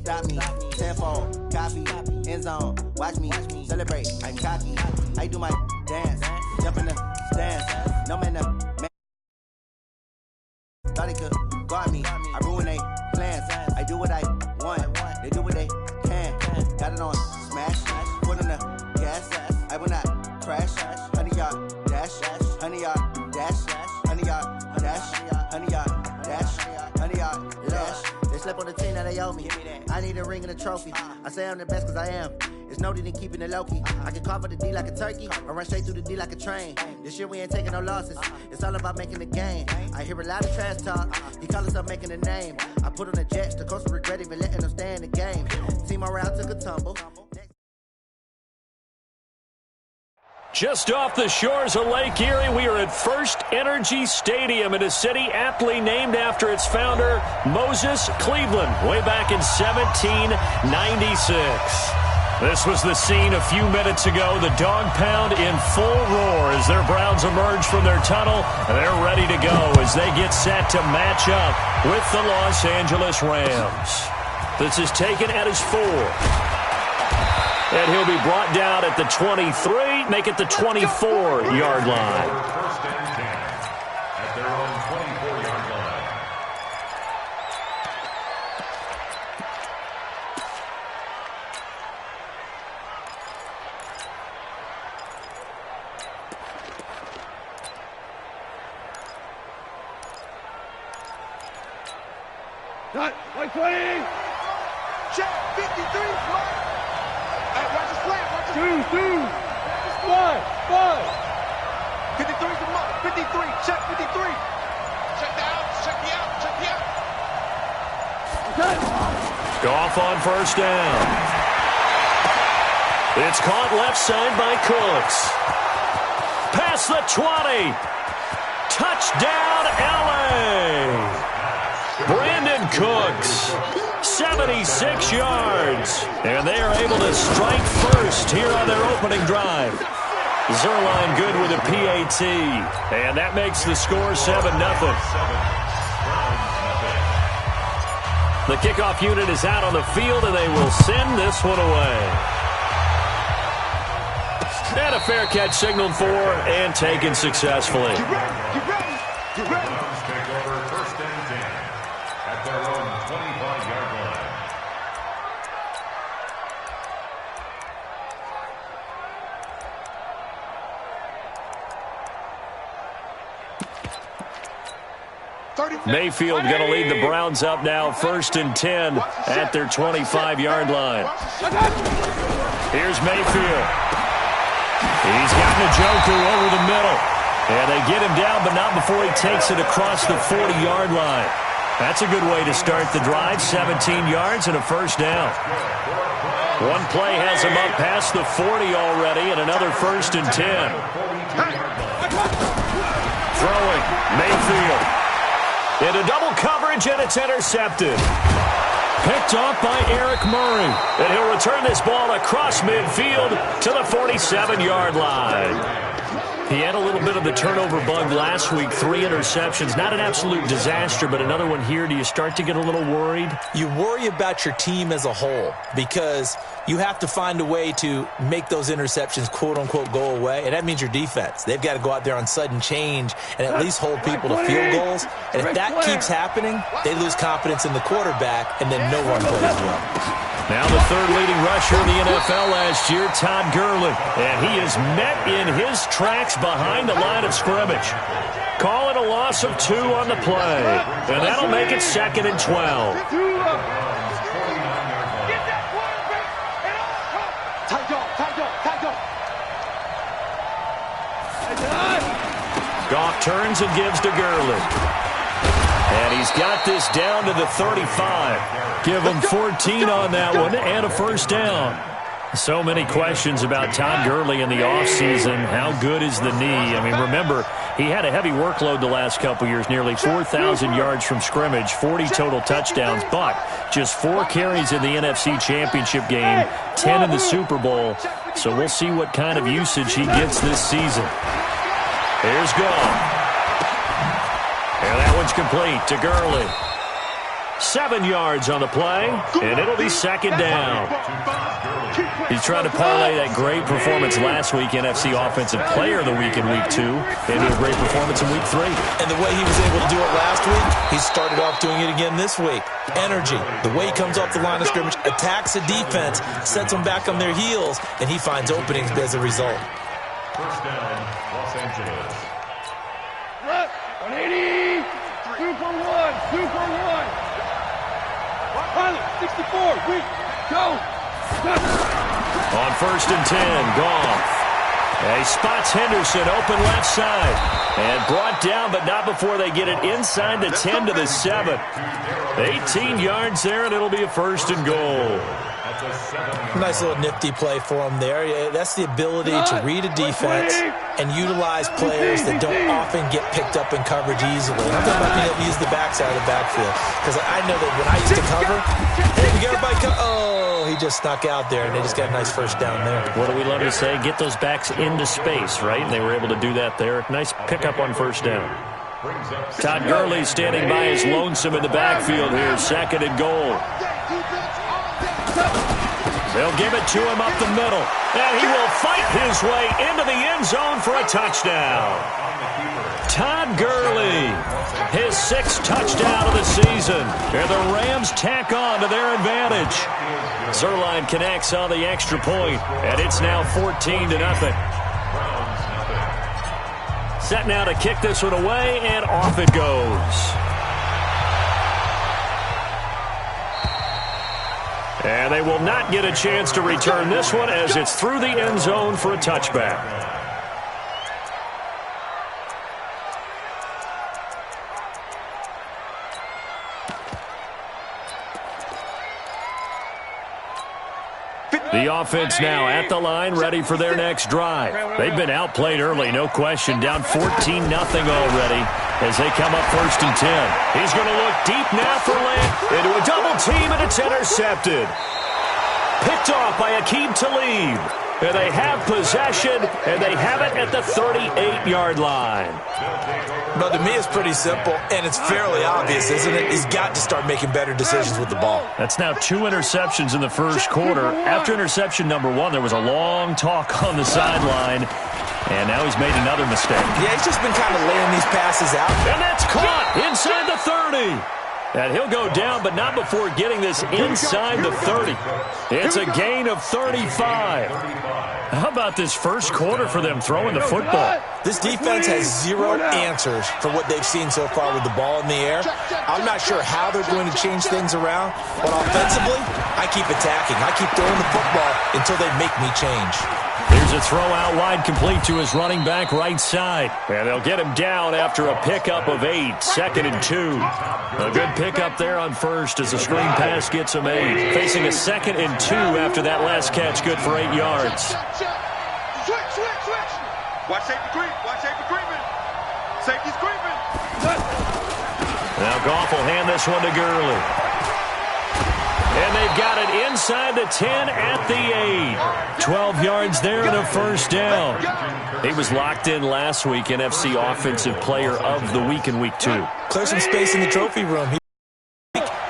stop me. Tenfold, copy, end zone. Watch me celebrate. I'm cocky. I do my dance. Jump in the stands. No man, thought they could guard me. I ruin they plans. I do what I want. They do what they can. Got it on smash. Put on the gas. I will not crash. 100-yard dash. 100-yard dash. 100-yard dash. 100-yard dash. 100-yard dash. They slept on the team that they owe me. I need a ring and a trophy. I say I'm the best cause I am. It's noted in keeping it low-key. I can carve for the D like a turkey, or run straight through the D like a train. This year we ain't taking no losses. It's all about making the game. I hear a lot of trash talk. He call himself making a name. I put on the Jets. The coach regret even letting them stay in the game. Team morale took a tumble. Just off the shores of Lake Erie, we are at First Energy Stadium in a city aptly named after its founder, Moses Cleveland, way back in 1796. This was the scene a few minutes ago. The dog pound in full roar as their Browns emerge from their tunnel. They're ready to go as they get set to match up with the Los Angeles Rams. This is taken at his 4. And he'll be brought down at the 23, make it the 24-yard line. First and 10 at their own 24-yard line. Cut, 120. Check, 53, watch the slant, watch the 2, 5. 53 to Mark, 53, check 53. Check the out, check the out, check the out. Cut. Goff on first down. It's caught left side by Cooks. Past the 20. Touchdown, L.A. Brandon Cooks, 76 yards. And they are able to strike first here on their opening drive. Zerline good with a PAT. And that makes the score 7-0. The kickoff unit is out on the field, and they will send this one away. And a fair catch signaled for and taken successfully. Get ready. Browns take over first and 10 at their own 25-yard line. Mayfield going to lead the Browns up now, first and 10 at their 25-yard line. Here's Mayfield. He's got Njoku over the middle. And they get him down, but not before he takes it across the 40-yard line. That's a good way to start the drive, 17 yards and a first down. One play has him up past the 40 already, and another first and 10. Throwing, Mayfield. Into double coverage, and it's intercepted. Picked off by Eric Murray. And he'll return this ball across midfield to the 47-yard line. He had a little bit of the turnover bug last week, 3 interceptions. Not an absolute disaster, but another one here. Do you start to get a little worried? You worry about your team as a whole because you have to find a way to make those interceptions, quote-unquote, go away, and that means your defense. They've got to go out there on sudden change and at least hold people to field goals. And if that keeps happening, they lose confidence in the quarterback, and then no one plays well. Now the third leading rusher in the NFL last year, Todd Gurley. And he is met in his tracks behind the line of scrimmage. Calling a loss of 2 on the play. And that'll make it 2nd and 12. Goff turns and gives to Gurley. And he's got this down to the 35. Give him 14 on that one and a first down. So many questions about Todd Gurley in the offseason. How good is the knee? I mean, remember, he had a heavy workload the last couple years, nearly 4,000 yards from scrimmage, 40 total touchdowns, but just 4 carries in the NFC Championship game, 10 in the Super Bowl. So we'll see what kind of usage he gets this season. Here's Goff. And that one's complete to Gurley. 7 yards on the play, and it'll be second down. He's trying to parlay that great performance last week, NFC Offensive Player of the Week in Week 2, into a great performance in Week 3. And the way he was able to do it last week, he started off doing it again this week. Energy, the way he comes off the line of scrimmage, attacks the defense, sets them back on their heels, and he finds openings as a result. First down, Los Angeles. 180. 2 for 1. 2 for 1. Pilot, 64. Weak. Go. On 1st and 10, Goff. He spots Henderson open left side. And brought down, but not before they get it inside the 10 to the 7. 18 yards there, and it'll be a 1st and goal. Nice little nifty play for him there. Yeah, that's the ability to read a defense and utilize players that don't often get picked up in coverage easily. I'm talking about being able to use the backside of the backfield. Because I know that when I used to cover, hey, we got everybody oh, he just snuck out there, and they just got a nice first down there. What do we love to say? Get those backs into space, right? And they were able to do that there. Nice pickup on 1st down. Todd Gurley standing by his lonesome in the backfield here. 2nd and goal. They'll give it to him up the middle. And he will fight his way into the end zone for a touchdown. Todd Gurley, his 6th touchdown of the season. And the Rams tack on to their advantage. Zerline connects on the extra point, and it's now 14-0. Set now to kick this one away, and off it goes. And they will not get a chance to return this one as it's through the end zone for a touchback. The offense now at the line, ready for their next drive. They've been outplayed early, no question. Down 14-0 already as they come up 1st and 10. He's going to look deep now for Lamb into a double team, and it's intercepted. Picked off by Aqib Talib. And they have possession, and they have it at the 38-yard line. But to me, it's pretty simple, and it's fairly obvious, isn't it? He's got to start making better decisions with the ball. That's now 2 interceptions in the first quarter. After interception number 1, there was a long talk on the sideline, and now he's made another mistake. Yeah, he's just been kind of laying these passes out. And that's caught inside the 30. And he'll go down, but not before getting this inside the 30. It's a gain of 35. How about this first quarter for them throwing the football? This defense has 0 answers for what they've seen so far with the ball in the air. I'm not sure how they're going to change things around, but offensively, I keep attacking. I keep throwing the football until they make me change. Here's a throw out wide complete to his running back right side. And they'll get him down after a pickup of 8, 2nd and 2. A good pickup there on 1st as the screen pass gets him 8. Facing a 2nd and 2 after that last catch, good for 8 yards. Switch. Watch safety creep. Watch safety creeping. Safety's creeping. Now Goff will hand this one to Gurley. And they've got it inside the 10 at the 8. 12 yards there and a 1st down. He was locked in last week, NFC Offensive Player of the Week in Week 2. Clear some space in the trophy room.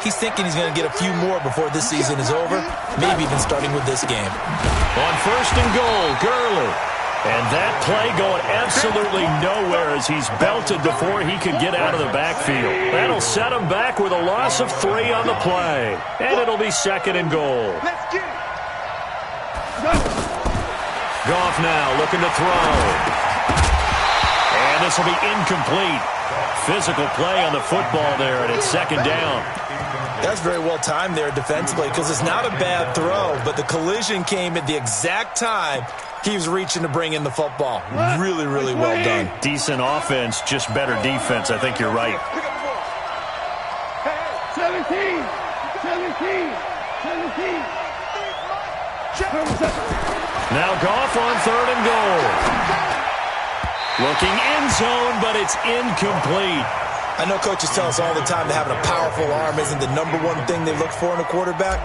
He's thinking he's going to get a few more before this season is over, maybe even starting with this game. On 1st and goal, Gurley. And that play going absolutely nowhere as he's belted before he could get out of the backfield. That'll set him back with a loss of 3 on the play. And it'll be 2nd and goal. Let's get it. Goff now looking to throw. And this will be incomplete. Physical play on the football there, and it's 2nd down. That's very well timed there defensively because it's not a bad throw, but the collision came at the exact time he was reaching to bring in the football. Really, really well done. Decent offense, just better defense. I think you're right. 17. Now Goff on 3rd and goal. Looking end zone, but it's incomplete. I know coaches tell us all the time that having a powerful arm isn't the #1 thing they look for in a quarterback.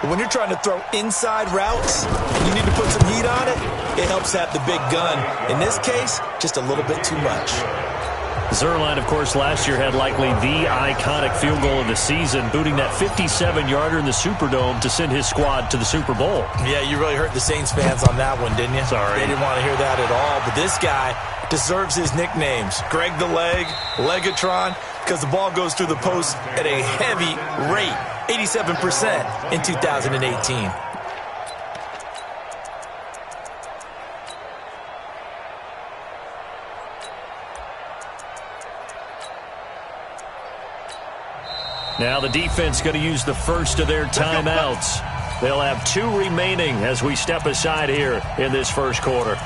But when you're trying to throw inside routes and you need to put some heat on it, it helps have the big gun. In this case, just a little bit too much. Zerline, of course, last year had likely the iconic field goal of the season, booting that 57-yarder in the Superdome to send his squad to the Super Bowl. Yeah, you really hurt the Saints fans on that one, didn't you? Sorry. They didn't want to hear that at all. But this guy deserves his nicknames. Greg the Leg, Legatron, because the ball goes through the post at a heavy rate, 87% in 2018. Now the defense going to use the first of their timeouts. They'll have 2 remaining as we step aside here in this first quarter.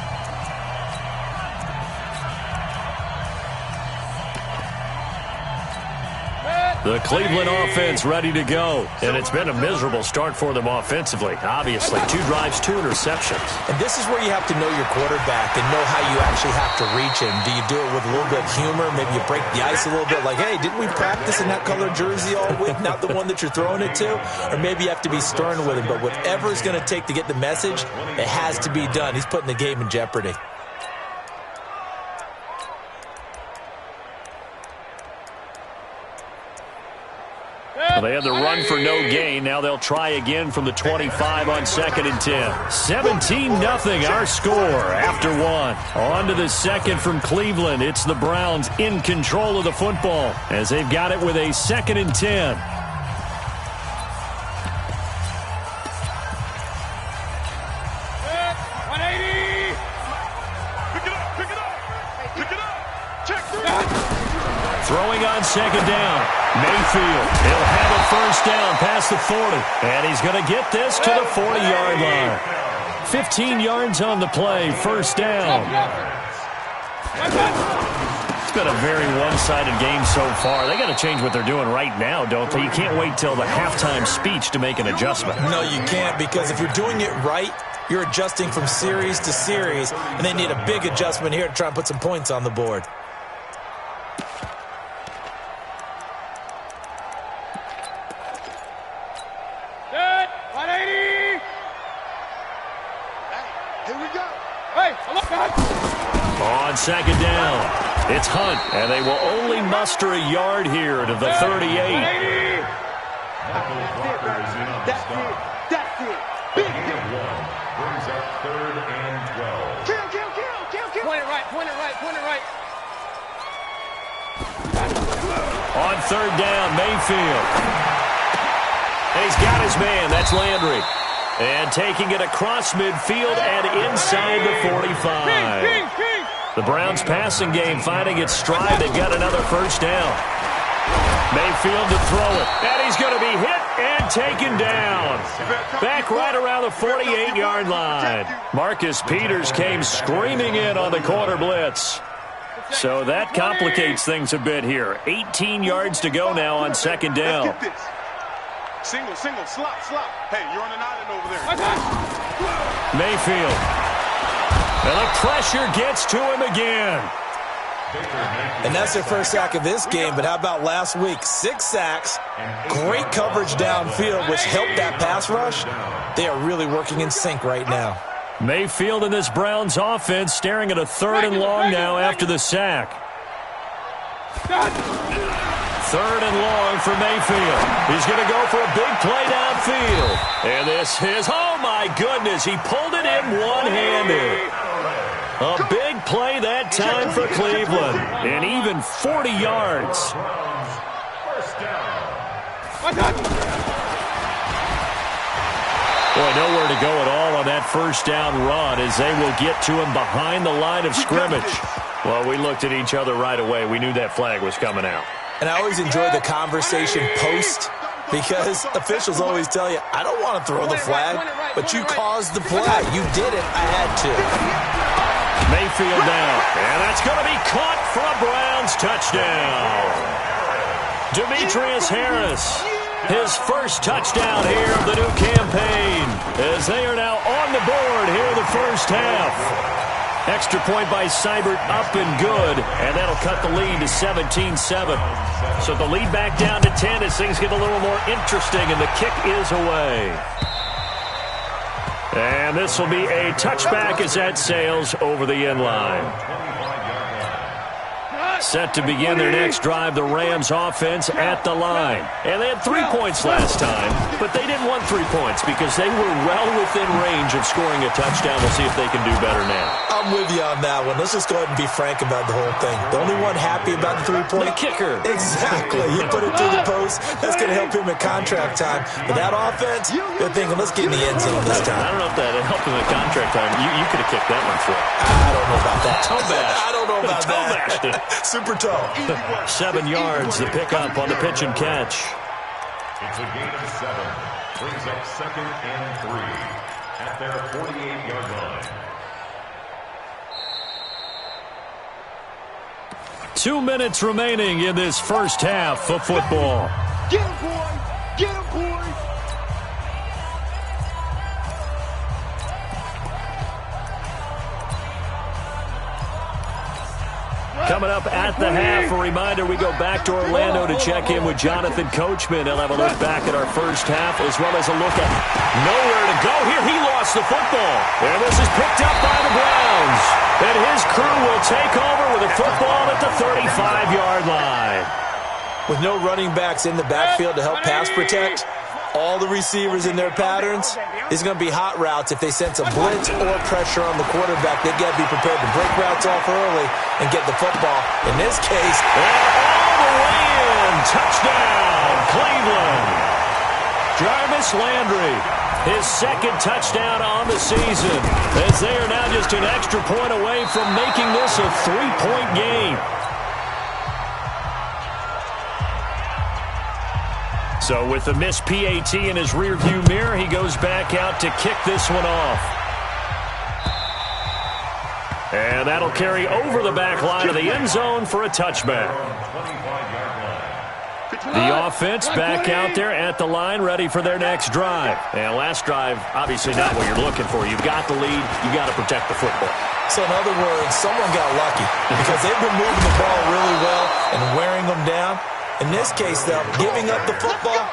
The Cleveland offense ready to go. And it's been a miserable start for them offensively. Obviously, 2 drives, 2 interceptions. And this is where you have to know your quarterback and know how you actually have to reach him. Do you do it with a little bit of humor? Maybe you break the ice a little bit like, hey, didn't we practice in that color jersey all week? Not the one that you're throwing it to? Or maybe you have to be stern with him. But whatever it's going to take to get the message, it has to be done. He's putting the game in jeopardy. Well, they had the run for no gain. Now they'll try again from the 25 on 2nd and 10. 17-0 our score after 1. On to the second from Cleveland. It's the Browns in control of the football as they've got it with a 2nd and 10. Throwing on 2nd down. Mayfield. He'll have a first down past the 40. And he's going to get this to the 40-yard line. 15 yards on the play. First down. It's been a very one-sided game so far. They got to change what they're doing right now, don't they? You can't wait till the halftime speech to make an adjustment. No, you can't, because if you're doing it right, you're adjusting from series to series, and they need a big adjustment here to try and put some points on the board. On 2nd down, it's Hunt, and they will only muster a yard here to the 38. That's it. Big hit. Brings up 3rd and 12. Kill. Point it right. On 3rd down, Mayfield. And he's got his man. That's Landry. And taking it across midfield and inside the 45. The Browns passing game finding its stride. They've got another first down. Mayfield to throw it. And he's going to be hit and taken down. Back right around the 48-yard line. Marcus Peters came screaming in on the corner blitz. So that complicates things a bit here. 18 yards to go now on 2nd down. Single, slop. Hey, you're on an island over there. Mayfield. And the pressure gets to him again. And that's their first sack of this game, but how about last week? 6 sacks, great coverage downfield, which helped that pass rush. They are really working in sync right now. Mayfield and this Browns offense staring at a 3rd and long now after the sack. 3rd and long for Mayfield. He's going to go for a big play downfield. And this is, oh my goodness, he pulled it in one-handed. A big play that time for Cleveland. And even 40 yards. Boy, nowhere to go at all on that first down run as they will get to him behind the line of scrimmage. Well, we looked at each other right away. We knew that flag was coming out. And I always enjoy the conversation post because officials always tell you, I don't want to throw the flag, but you caused the play. You did it. I had to. Mayfield down. And that's going to be caught for a Browns touchdown. Demetrius Harris. His first touchdown here of the new campaign as they are now on the board here in the first half. Extra point by Seibert up and good, and that'll cut the lead to 17-7. So the lead back down to 10 as things get a little more interesting, and the kick is away. And this will be a touchback as that sails over the end line. Set to begin their next drive, the Rams offense at the line. And they had 3 points last time, but they didn't want 3 points because they were well within range of scoring a touchdown. We'll see if they can do better now. I'm with you on that one. Let's just go ahead and be frank about the whole thing. The only one happy about the 3-point? The kicker. Exactly. He put it through the post. That's going to help him at contract time. But that offense, they're thinking, let's get in the end zone this time. I don't know if that helped him at contract time. You could have kicked that one for him. I don't know about that. Toe bash. I don't know about Toe bashed it. Super toe. 7 yards, the pickup on the pitch and catch. It's a gain of 7. Brings up 2nd and 3 at their 48-yard line. 2 minutes remaining in this first half of football. Get him, boy! Get him, boy! Coming up at the half, a reminder, we go back to Orlando to check in with Jonathan Coachman. He'll have a look back at our first half as well as a look at nowhere to go. Here, he lost the football. And this is picked up by the Browns. And his crew will take over with a football at the 35-yard line. With no running backs in the backfield to help pass protect, all the receivers in their patterns, it's going to be hot routes. If they sense a blitz or pressure on the quarterback, they've got to be prepared to break routes off early and get the football. In this case, all the way in. Touchdown, Cleveland. Jarvis Landry, his 2nd touchdown on the season, as they are now just an extra point away from making this a 3-point game. So with the missed PAT in his rearview mirror, he goes back out to kick this one off. And that'll carry over the back line of the end zone for a touchback. The offense back out there at the line, ready for their next drive. And last drive, obviously not what you're looking for. You've got the lead. You've got to protect the football. so in other words, someone got lucky because they've been moving the ball really well and wearing them down. In this case, though, giving up the football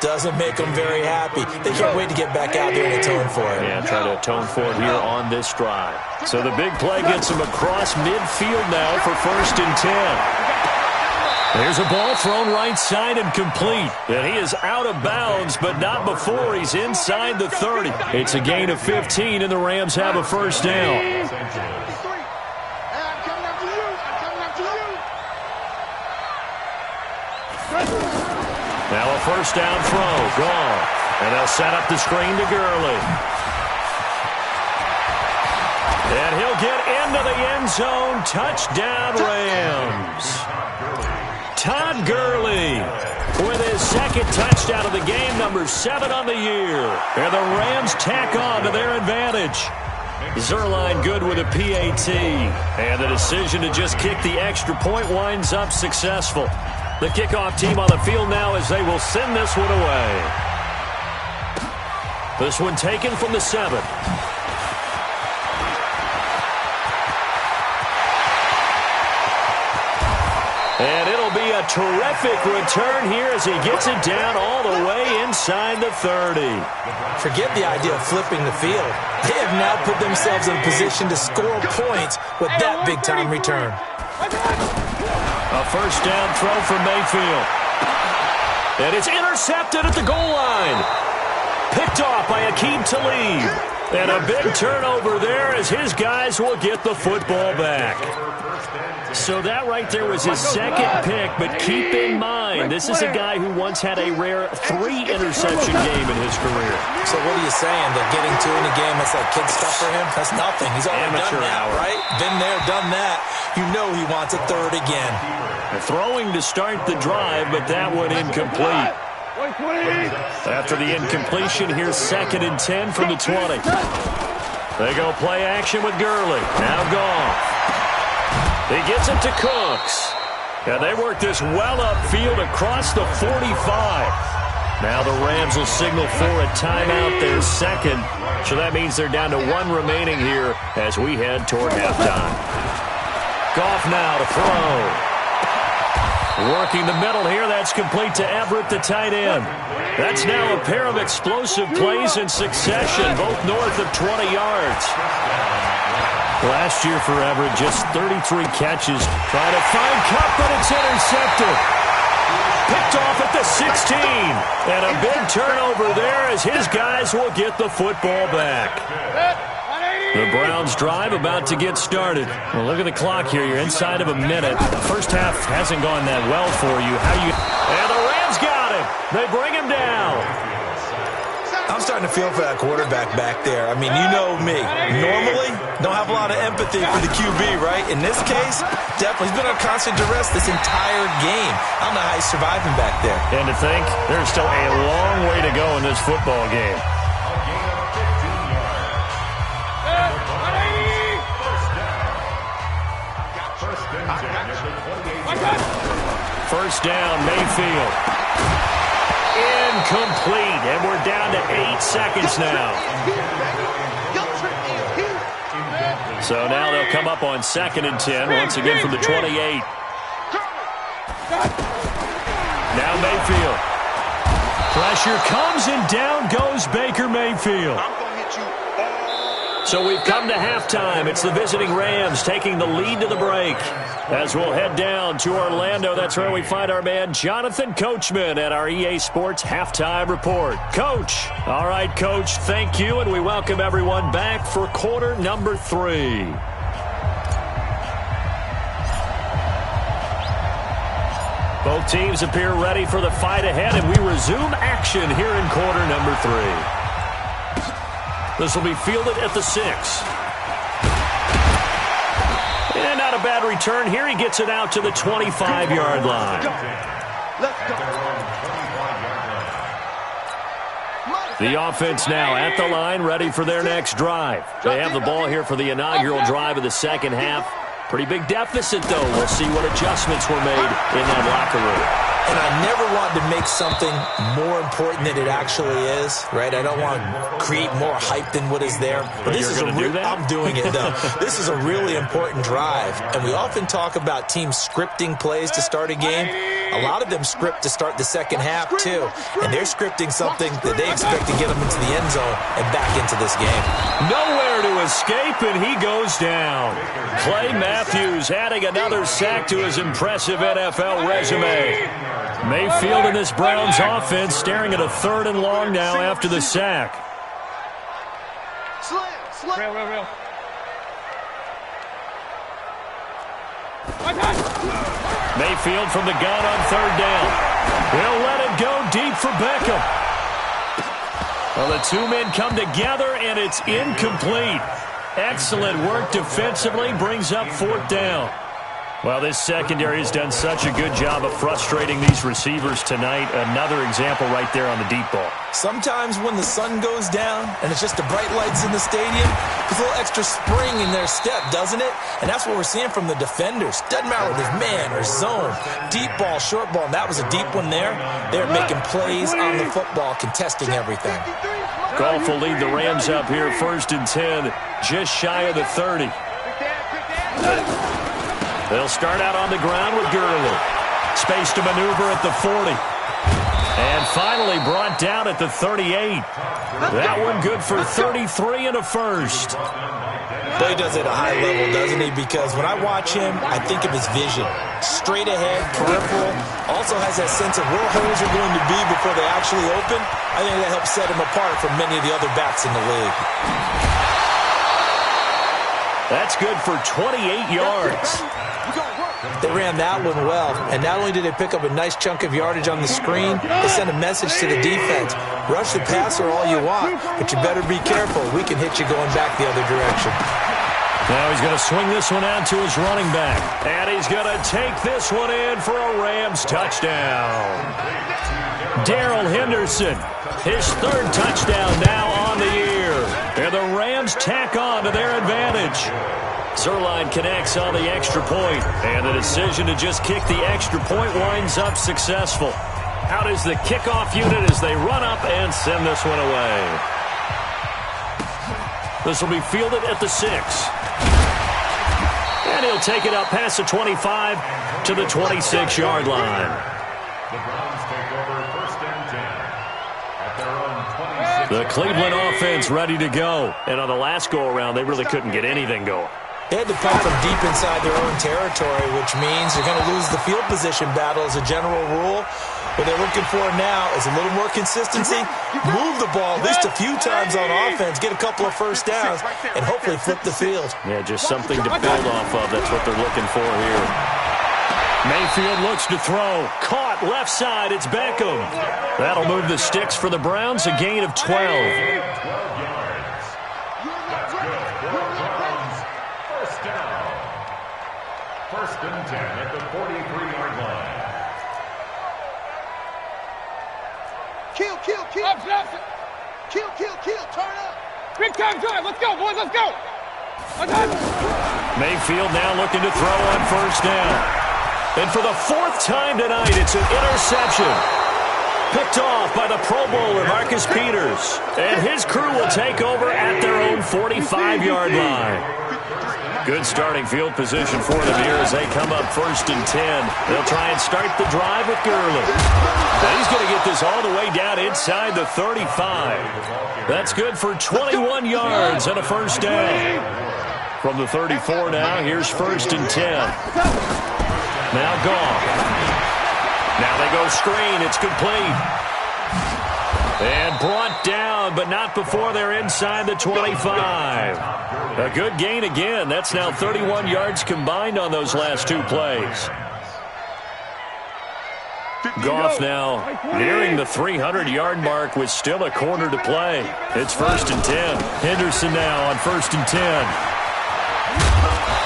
doesn't make them very happy. They can't wait to get back out there and atone for it. Yeah, try to atone for it here on this drive. So the big play gets him across midfield now for 1st and 10. There's a ball thrown right side and complete. And he is out of bounds, but not before he's inside the 30. It's a gain of 15, and the Rams have a first down. Now a first down throw, gone. And they'll set up the screen to Gurley. And he'll get into the end zone. Touchdown, Rams. Todd Gurley with his 2nd touchdown of the game, number 7 on the year. And the Rams tack on to their advantage. Zerline good with a PAT. And the decision to just kick the extra point winds up successful. The kickoff team on the field now as they will send this one away. This one taken from the 7. And it'll be a terrific return here as he gets it down all the way inside the 30. Forget the idea of flipping the field. They have now put themselves in a position to score points with that big-time return. A first down throw from Mayfield. And it's intercepted at the goal line. Picked off by Aqib Talib. And a big turnover there as his guys will get the football back. So that right there was his 2nd pick, but keep in mind, this is a guy who once had a rare 3-interception game in his career. So what are you saying? That getting 2 in a game, that's like kid stuff for him? That's nothing. He's already done that, right? Been there, done that. You know he wants a 3rd again. Throwing to start the drive, but that one incomplete. After the incompletion, here's 2nd and 10 from the 20. They go play action with Gurley. Now Goff. He gets it to Cooks. And they work this well upfield across the 45. Now the Rams will signal for a timeout, their 2nd. So that means they're down to 1 remaining here as we head toward halftime. Goff now to throw. Working the middle here, that's complete to Everett, the tight end. That's now a pair of explosive plays in succession, both north of 20 yards. Last year for Everett, just 33 catches. Trying to find Cup, but it's intercepted. Picked off at the 16. And a big turnover there as his guys will get the football back. The Browns drive about to get started. Well, look at the clock here. You're inside of a minute. The first half hasn't gone that well for you. And the Rams got him. They bring him down. I'm starting to feel for that quarterback back there. I mean, you know me. Normally, don't have a lot of empathy for the QB, right? In this case, definitely. He's been on constant duress this entire game. I don't know how he's surviving back there. And to think, there's still a long way to go in this football game. First down, Mayfield. Incomplete, and we're down to 8 seconds now. So now they'll come up on 2nd and 10, once again from the 28. Now Mayfield. Pressure comes, and down goes Baker Mayfield. So we've come to halftime. It's the visiting Rams taking the lead to the break. As we'll head down to Orlando, that's where we find our man Jonathan Coachman at our EA Sports Halftime Report. Coach. All right, Coach, thank you, and we welcome everyone back for quarter number 3. Both teams appear ready for the fight ahead, and we resume action here in quarter number 3. This will be fielded at the 6. And not a bad return here. He gets it out to the 25-yard line. The offense now at the line, ready for their next drive. They have the ball here for the inaugural drive of the second half. Pretty big deficit, though. We'll see what adjustments were made in that locker room. And I never want to make something more important than it actually is, right? I don't want to create more hype than what is there. But this is I'm doing it, though. This is a really important drive. And we often talk about teams scripting plays to start a game. A lot of them script to start the second half, too. And they're scripting something that they expect to get them into the end zone and back into this game. Nowhere to escape, and he goes down. Clay Matthews adding another sack to his impressive NFL resume. Mayfield in this Browns offense staring at a 3rd and long now after the sack. Real. Mayfield from the gun on 3rd down. He'll let it go deep for Beckham. Well, the two men come together, and it's incomplete. Excellent work defensively, brings up 4th down. Well, this secondary has done such a good job of frustrating these receivers tonight. Another example right there on the deep ball. Sometimes when the sun goes down and it's just the bright lights in the stadium, there's a little extra spring in their step, doesn't it? And that's what we're seeing from the defenders. Doesn't matter whether it's man or zone, deep ball, short ball, and that was a deep one there. They're making plays on the football, contesting everything. Goff will lead the Rams up here 1st and 10, just shy of the 30. They'll start out on the ground with Gurley. Space to maneuver at the 40. And finally brought down at the 38. That one good for 33 and a first. He does it at a high level, doesn't he? Because when I watch him, I think of his vision. Straight ahead, peripheral. Also has that sense of where holes are going to be before they actually open. I think that helps set him apart from many of the other backs in the league. That's good for 28 yards. They ran that one well, and not only did they pick up a nice chunk of yardage on the screen, they sent a message to the defense. Rush the passer all you want, but you better be careful. We can hit you going back the other direction. Now he's going to swing this one out to his running back. And he's going to take this one in for a Rams touchdown. Darrell Henderson, his 3rd touchdown now on the year. And the Rams tack on to their advantage. Zerline connects on the extra point, and the decision to just kick the extra point winds up successful. Out is the kickoff unit as they run up and send this one away. This will be fielded at the 6. And he'll take it up past the 25 to the 26-yard line. The Browns take over 1st and 10 at their own 26. The Cleveland offense ready to go. And on the last go-around, they really couldn't get anything going. They had to come from deep inside their own territory, which means you're going to lose the field position battle as a general rule. What they're looking for now is a little more consistency, move the ball at least a few times on offense, get a couple of first downs, and hopefully flip the field. Yeah, just something to build off of. That's what they're looking for here. Mayfield looks to throw. Caught left side. It's Beckham. That'll move the sticks for the Browns, a gain of 12. 12 yards. That's good for the Browns. First down. First and 10 at the 43-yard line. Kill. Kill. Turn up. Big time drive. Let's go, boys. Let's go. Mayfield now looking to throw on first down. And for the fourth time tonight, it's an interception. Picked off by the Pro Bowler, Marcus Peters. And his crew will take over at their own 45-yard line. Good starting field position for them here as they come up first and 10. They'll try and start the drive with Gurley. And he's going to get this all the way down inside the 35. That's good for 21 yards and a first down. From the 34 now, here's first and 10. Now gone. Now they go screen. It's complete. And brought down, but not before they're inside the 25. A good gain again. That's now 31 yards combined on those last two plays. Goff now nearing the 300-yard mark with still a quarter to play. It's first and 10. Henderson now on first and 10.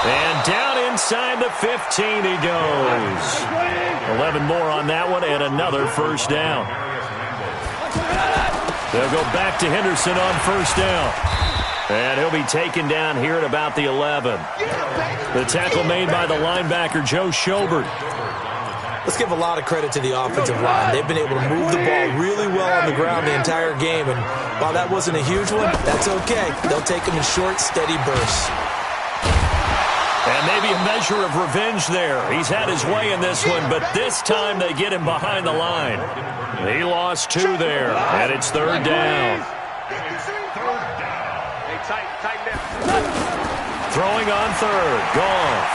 And down inside the 15 he goes. 11 more on that one and another first down. They'll go back to Henderson on first down. And he'll be taken down here at about the 11. The tackle made by the linebacker, Joe Schobert. Let's give a lot of credit to the offensive line. They've been able to move the ball really well on the ground the entire game. And while that wasn't a huge one, that's okay. They'll take them in short, steady bursts. And maybe a measure of revenge there. He's had his way in this one, but this time they get him behind the line. He lost two there, and it's third down. Throwing on third. Goff.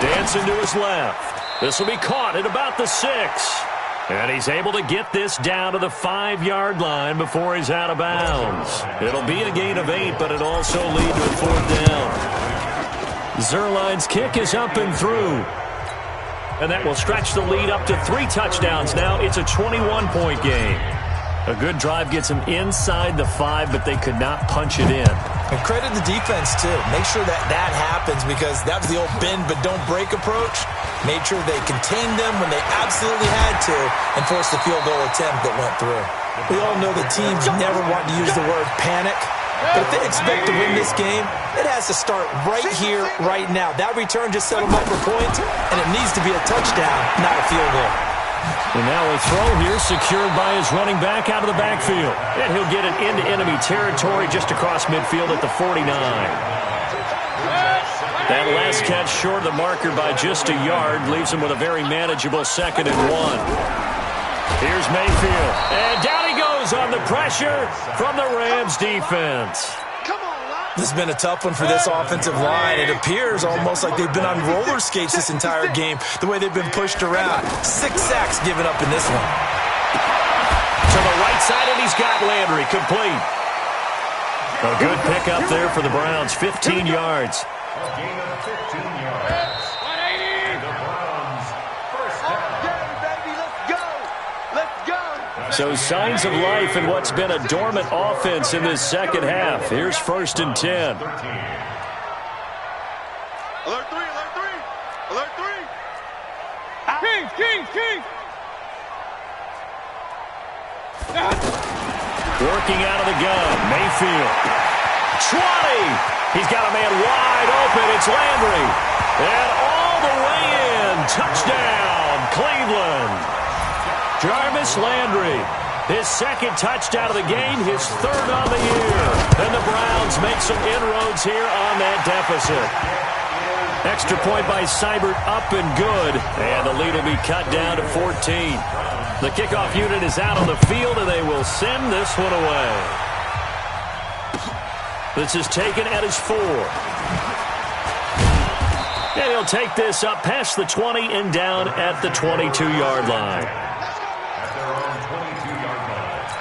Dancing to his left. This will be caught at about the 6. And he's able to get this down to the 5-yard line before he's out of bounds. It'll be a gain of 8, but it'll also lead to a fourth down. Zerline's kick is up and through. And that will stretch the lead up to 3 touchdowns now. It's a 21-point game. A good drive gets them inside the 5, but they could not punch it in. And credit the defense, too. Make sure that happens because that was the old bend but don't break approach. Made sure they contained them when they absolutely had to and forced the field goal attempt that went through. We all know that teams never want to use the word panic. But if they expect to win this game, it has to start right here, right now. That return just set them up for points, and it needs to be a touchdown, not a field goal. And now a throw here secured by his running back out of the backfield. And he'll get it into enemy territory just across midfield at the 49. That last catch short of the marker by just a yard leaves him with a very manageable 2nd and 1. Here's Mayfield. And down he goes on the pressure from the Rams defense. This has been a tough one for this offensive line. It appears almost like they've been on roller skates this entire game, the way they've been pushed around. 6 sacks given up in this one. To the right side, and he's got Landry complete. A good pickup there for the Browns, 15 yards. A gain of 15 yards. And the Browns first down. Let's go. So signs of life in what's been a dormant offense in this second half. Here's first and 10. Alert 3. Alert 3. Kings. Working out of the gun, Mayfield. 20. He's got a man wide open. It's Landry. And all the way in. Touchdown, Cleveland. Jarvis Landry, his 2nd touchdown of the game, his 3rd on the year. And the Browns make some inroads here on that deficit. Extra point by Seibert, up and good. And the lead will be cut down to 14. The kickoff unit is out on the field, and they will send this one away. This is taken at his 4. And he'll take this up past the 20 and down at the 22-yard line. At their own 22-yard line.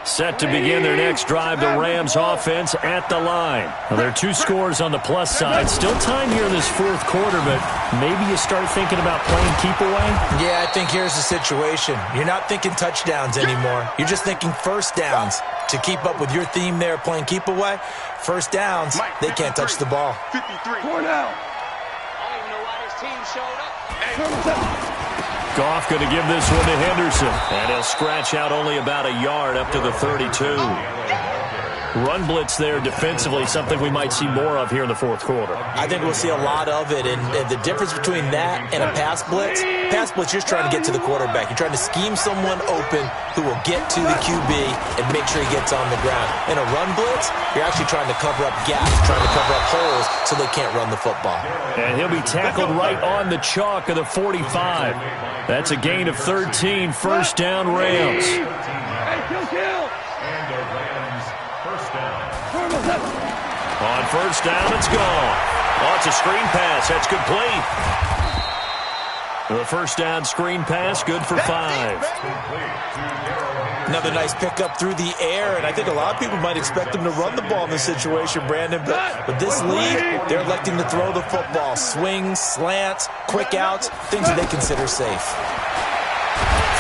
Set to begin their next drive, the Rams offense at the line. Now, there are 2 scores on the plus side. Still time here in this fourth quarter, but maybe you start thinking about playing keep away? Yeah, I think here's the situation. You're not thinking touchdowns anymore. You're just thinking first downs. To keep up with your theme there, playing keep away, first downs, they can't touch the ball. 53. 4 down. I don't even know why this team showed up. Goff going to give this one to Henderson. And he'll scratch out only about a yard up to the 32. Run blitz there defensively, something we might see more of here in the fourth quarter. I think we'll see a lot of it. And the difference between that and a pass blitz, you're just trying to get to the quarterback. You're trying to scheme someone open who will get to the QB and make sure he gets on the ground. In a run blitz, you're actually trying to cover up gaps, trying to cover up holes so they can't run the football. And he'll be tackled right on the chalk of the 45. That's a gain of 13, first down Rams. Hey, kill. And the Rams first down. On first down, it's gone. Oh, it's a screen pass. That's complete. The first down screen pass, good for 5. Another nice pickup through the air, and I think a lot of people might expect them to run the ball in this situation, Brandon, but with this lead, they're electing to throw the football. Swings, slants, quick outs, things that they consider safe.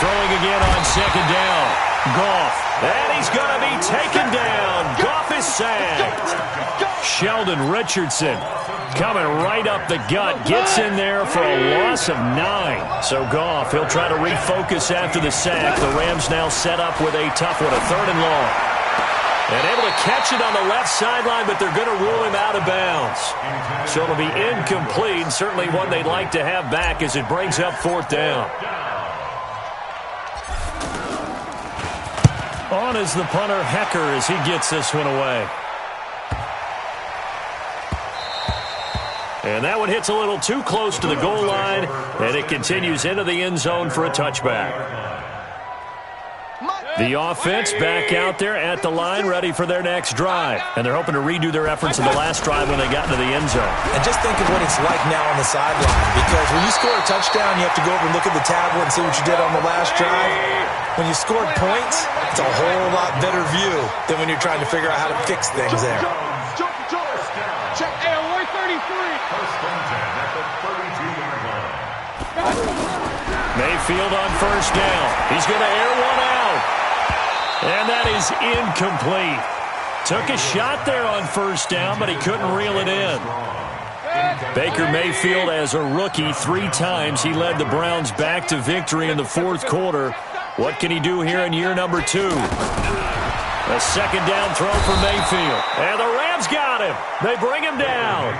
Throwing again on second down. Goff. And he's going to be taken down. Goff is sacked. Sheldon Richardson coming right up the gut. Gets in there for a loss of 9. So Goff, he'll try to refocus after the sack. The Rams now set up with a tough one, a 3rd and long. And able to catch it on the left sideline, but they're going to rule him out of bounds. So it'll be incomplete, and certainly one they'd like to have back as it brings up 4th down. On is the punter, Hecker, as he gets this one away. And that one hits a little too close to the goal line, and it continues into the end zone for a touchback. The offense back out there at the line, ready for their next drive. And they're hoping to redo their efforts in the last drive when they got into the end zone. And just think of what it's like now on the sideline, because when you score a touchdown, you have to go over and look at the tablet and see what you did on the last drive. When you scored points, it's a whole lot better view than when you're trying to figure out how to fix things there. Check AOY 33. First and 10 at the 32-yard line. Mayfield on first down. He's going to air one out. And that is incomplete. Took a shot there on first down, but he couldn't reel it in. Baker Mayfield, as a rookie, 3 times he led the Browns back to victory in the fourth quarter. What can he do here in year number 2? A second down throw for Mayfield. And the Rams got him. They bring him down.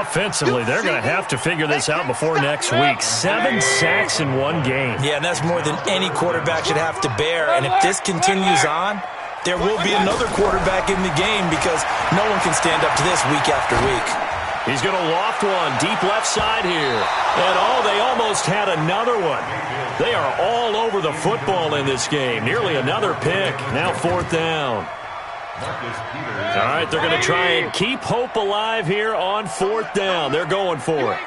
Offensively, they're going to have to figure this out before next week. 7 sacks in one game. Yeah, and that's more than any quarterback should have to bear. And if this continues on, there will be another quarterback in the game because no one can stand up to this week after week. He's going to loft one deep left side here. And they almost had another one. They are all over the football in this game. Nearly another pick. Now 4th down. All right, they're going to try and keep hope alive here on 4th down. They're going for it.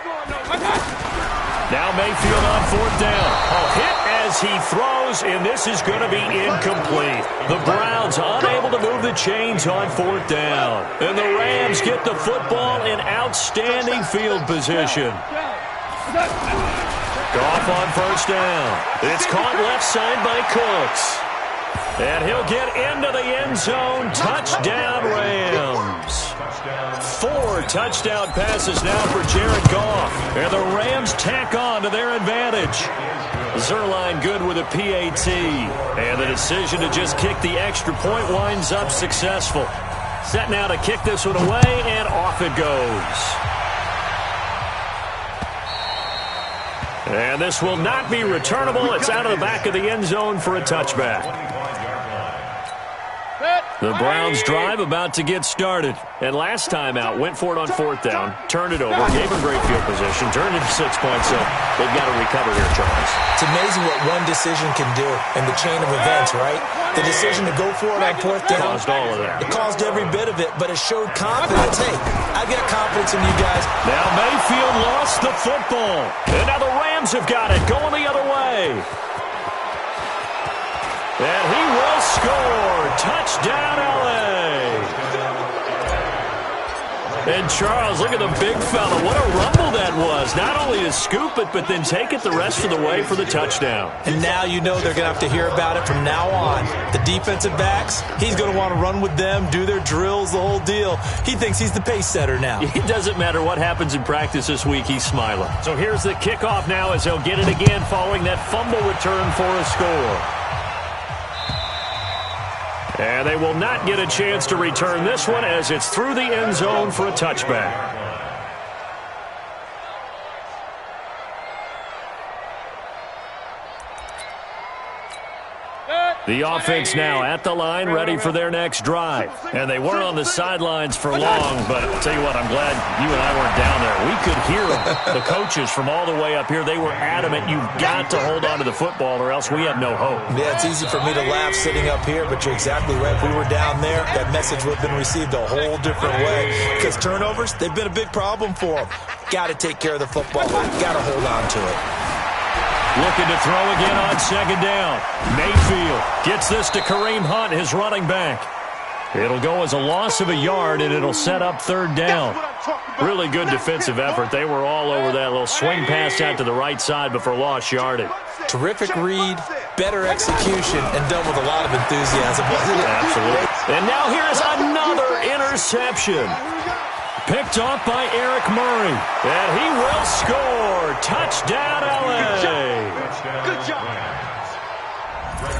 Now Mayfield on 4th down. A hit as he throws, and this is going to be incomplete. The Browns unable to move the chains on 4th down. And the Rams get the football in outstanding field position. Goff on first down. It's caught left side by Cooks. And he'll get into the end zone. Touchdown, Rams. 4 touchdown passes now for Jared Goff. And the Rams tack on to their advantage. Zerline good with a PAT. And the decision to just kick the extra point winds up successful. Set now to kick this one away, and off it goes. And this will not be returnable. It's out of the back of the end zone for a touchback. Set. The Browns drive about to get started. And last time out, went for it on 4th down, turned it over, gave him great field position, turned it to 6 points, so they've got to recover here, Charles. It's amazing what one decision can do in the chain of events, right? The decision to go for it on 4th down. Caused all of that. It caused every bit of it, but it showed confidence. Hey, I've got confidence in you guys. Now Mayfield lost the football. And now the Rams have got it, going the other way. And he will score. Touchdown, L.A. And Charles, look at the big fella. What a rumble that was. Not only to scoop it, but then take it the rest of the way for the touchdown. And now you know they're going to have to hear about it from now on. The defensive backs, he's going to want to run with them, do their drills, the whole deal. He thinks he's the pace setter now. It doesn't matter what happens in practice this week, he's smiling. So here's the kickoff now as he'll get it again following that fumble return for a score. And they will not get a chance to return this one as it's through the end zone for a touchback. The offense now at the line, ready for their next drive. And they weren't on the sidelines for long, but I'll tell you what, I'm glad you and I weren't down there. We could hear the coaches from all the way up here. They were adamant, you've got to hold on to the football or else we have no hope. Yeah, it's easy for me to laugh sitting up here, but you're exactly right. If we were down there, that message would have been received a whole different way. Because turnovers, they've been a big problem for them. Got to take care of the football. Got to hold on to it. Looking to throw again on 2nd down. Mayfield gets this to Kareem Hunt, his running back. It'll go as a loss of a yard, and it'll set up 3rd down. Really good defensive effort. They were all over that little swing pass out to the right side before lost yardage. Terrific read, better execution, and done with a lot of enthusiasm, wasn't it? Absolutely. And now here's another interception. Picked off by Eric Murray. And he will score. Touchdown, L.A. Good job.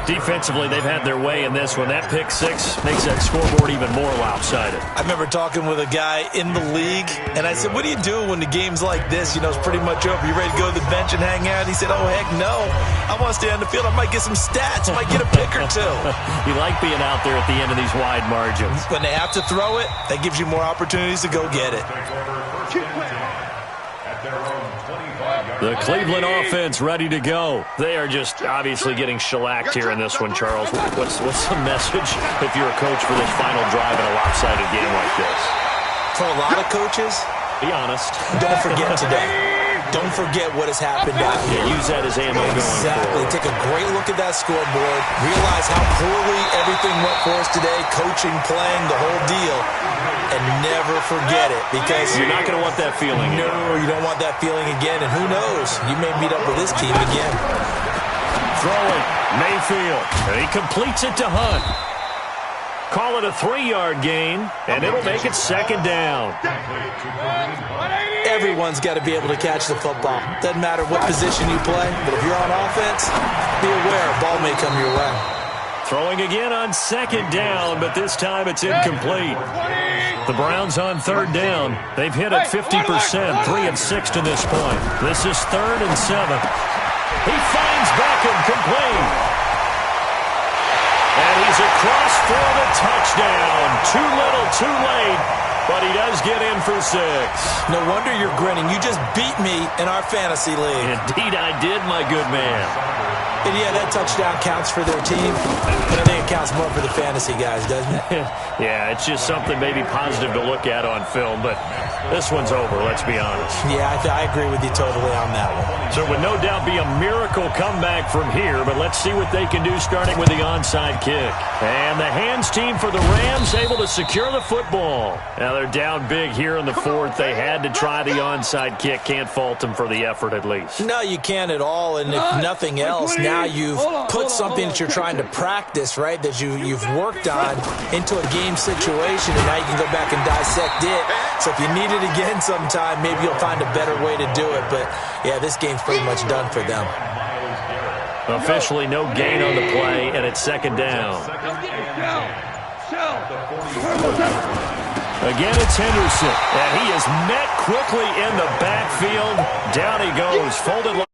Defensively, they've had their way in this one. That pick 6 makes that scoreboard even more lopsided. I remember talking with a guy in the league, and I said, what do you do when the game's like this? You know, it's pretty much over. You ready to go to the bench and hang out? He said, oh, heck no. I want to stay on the field. I might get some stats. I might get a pick or two. You like being out there at the end of these wide margins. When they have to throw it, that gives you more opportunities to go get it. The Cleveland offense ready to go. They are just obviously getting shellacked here in this one, Charles. What's the message if you're a coach for this final drive in a lopsided game like this? For a lot of coaches, be honest. Don't forget today. Don't forget what has happened out here. Use that as ammo going Exactly. forward. Take a great look at that scoreboard. Realize how poorly everything went for us today. Coaching, playing, the whole deal. And never forget it, because you're not going to want that feeling again. No, you don't want that feeling again. And who knows? You may meet up with this team again. Throwing, Mayfield. And he completes it to Hunt. Call it a 3-yard gain, and it'll make it 2nd down. Everyone's got to be able to catch the football. Doesn't matter what position you play, but if you're on offense, be aware a ball may come your way. Throwing again on 2nd down, but this time it's incomplete. The Browns on 3rd down. They've hit it 50%, 3 of 6 to this point. This is 3rd and 7. He finds Beckham complete. And he's across for the touchdown. Too little, too late, but he does get in for 6. No wonder you're grinning. You just beat me in our fantasy league. Indeed I did, my good man. And yeah, that touchdown counts for their team, but I think it counts more for the fantasy guys, doesn't it? Yeah, it's just something maybe positive to look at on film, but this one's over, let's be honest. Yeah, I agree with you totally on that one. So it would no doubt be a miracle comeback from here, but let's see what they can do starting with the onside kick. And the hands team for the Rams able to secure the football. Now they're down big here in the 4th. They had to try the onside kick. Can't fault them for the effort at least. No, you can't at all, and if nothing else, now you've put something that you're trying to practice, right, that you've worked on into a game situation, and now you can go back and dissect it. So if you need it again sometime, maybe you'll find a better way to do it. But, yeah, this game's pretty much done for them. Officially no gain on the play, and it's 2nd down. Again, it's Henderson, and he is met quickly in the backfield. Down he goes, folded.